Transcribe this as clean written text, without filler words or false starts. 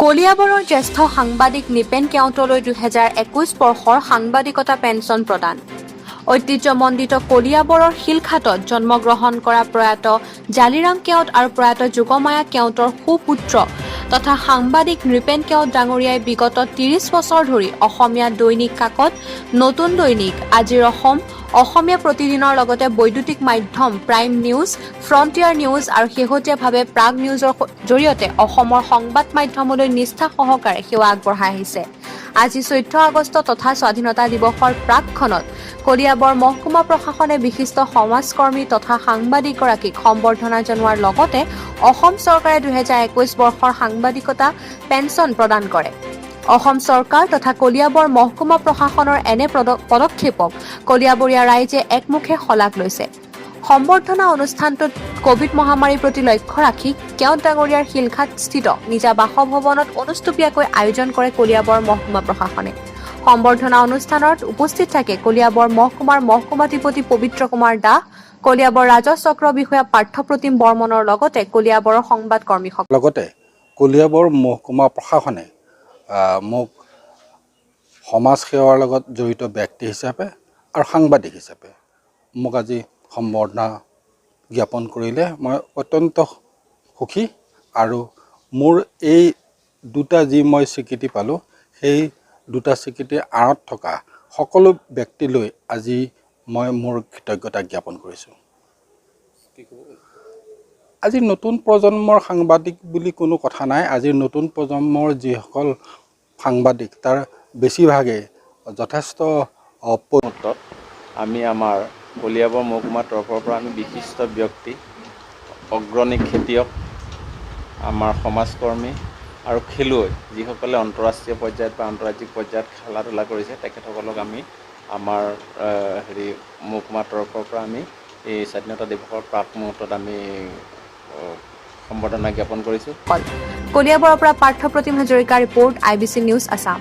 কলিয়াবৰৰ জ্যেষ্ঠ সাংবাদিক নিপেন কেওটলৈ 2021 বৰ্ষৰ সাংবাদিকতা পেঞ্চন প্ৰদান। ঐতিহ্যমণ্ডিত কলিয়াবৰৰ শিলঘাটত জন্মগ্ৰহণ কৰা প্ৰয়াত জালিৰাম কেওট আৰু প্ৰয়াত যোগমায়া কেওটৰ সুপুত্ৰ তথা সাংবাদিক নৃপেন কেওট ডাঙৰীয়াই বিগত 30 বছৰ ধৰি অসমীয়া দৈনিক কাকত, নতুন দৈনিক, আজিৰ অসম, অসমীয়া প্ৰতিদিনৰ লগতে বৈদ্যুতিক মাধ্যম প্ৰাইম নিউজ, ফ্ৰণ্টিয়াৰ নিউজ আৰু শেহতীয়াভাৱে প্ৰাগ নিউজৰ জৰিয়তে অসমৰ সংবাদ মাধ্যমলৈ নিষ্ঠা সহকাৰে সেৱা আগবঢ়াই আহিছে। আজি 14 আগষ্ট তথা স্বাধীনতা দিৱসৰ প্ৰাকক্ষণত কলিয়াবৰ মহকুমা প্ৰশাসনে বিশিষ্ট সমাজকৰ্মী তথা সাংবাদিকগৰাকীক সম্বৰ্ধনা জনোৱাৰ লগতে অসম চৰকাৰে 2021 বৰ্ষৰ সাংবাদিকতা পেঞ্চন প্ৰদান কৰে। অসম চৰকাৰ তথা কলিয়াবৰ মহকুমা প্ৰশাসনৰ এনে পদক্ষেপক কলিয়াবৰীয়া ৰাইজে একমুখে শলাগ লৈছে। সম্বৰ্ধনা অনুষ্ঠানটোত কোভিড মহামাৰীৰ প্ৰতি লক্ষ্য ৰাখি কেওট ডাঙৰীয়াৰ শিলঘাটস্থিত নিজা বাসভৱনত অনুষ্টুপীয়াকৈ আয়োজন কৰে কলিয়াবৰ মহকুমা প্ৰশাসনে। সম্বৰ্ধনা অনুষ্ঠানত উপস্থিত থাকে কলিয়াবৰ মহকুমাৰ মহকুমাধিপতি পবিত্ৰ কুমাৰ দাস, কলিয়াবৰ ৰাজহ চক্ৰ বিষয়া পাৰ্থপ্ৰতিম বৰ্মনৰ লগতে কলিয়াবৰৰ সংবাদ কৰ্মীসকল। লগতে কলিয়াবৰ মহকুমা প্ৰশাসনে মোক সমাজ সেৱাৰ লগত জড়িত ব্যক্তি হিচাপে আৰু সাংবাদিক হিচাপে মোক আজি সম্বৰ্ধনা জ্ঞাপন কৰিলে মই অত্যন্ত সুখী আৰু মোৰ এই দুটা যি মই স্বীকৃতি পালোঁ সেই দুটা স্বীকৃতিৰ আঁৰত থকা সকলো ব্যক্তিলৈ আজি মই মোৰ কৃতজ্ঞতা জ্ঞাপন কৰিছোঁ। আজি নতুন প্ৰজন্মৰ সাংবাদিক বুলি কোনো কথা নাই। আজিৰ নতুন প্ৰজন্মৰ যিসকল সাংবাদিক তাৰ বেছিভাগে যথেষ্ট আমি আমাৰ কলিয়াবৰ মহকুমাৰ তৰফৰ পৰা আমি বিশিষ্ট ব্যক্তি, অগ্ৰণী খেতিয়ক, আমাৰ সমাজকৰ্মী আৰু খেলুৱৈ যিসকলে আন্তঃৰাষ্ট্ৰীয় পৰ্যায়ত বা আন্তঃৰাজ্যিক পৰ্যায়ত খেলা ধূলা কৰিছে তেখেতসকলক আমি আমাৰ মহকুমাৰ তৰফৰ পৰা আমি এই স্বাধীনতা দিৱসৰ প্ৰাক মুহূৰ্তত আমি সম্বৰ্ধনা জ্ঞাপন কৰিছোঁ। কলিয়াবৰৰ পৰা পাৰ্থপ্ৰতিম হাজৰিকাৰ ৰিপৰ্ট, IBC নিউজ আছাম।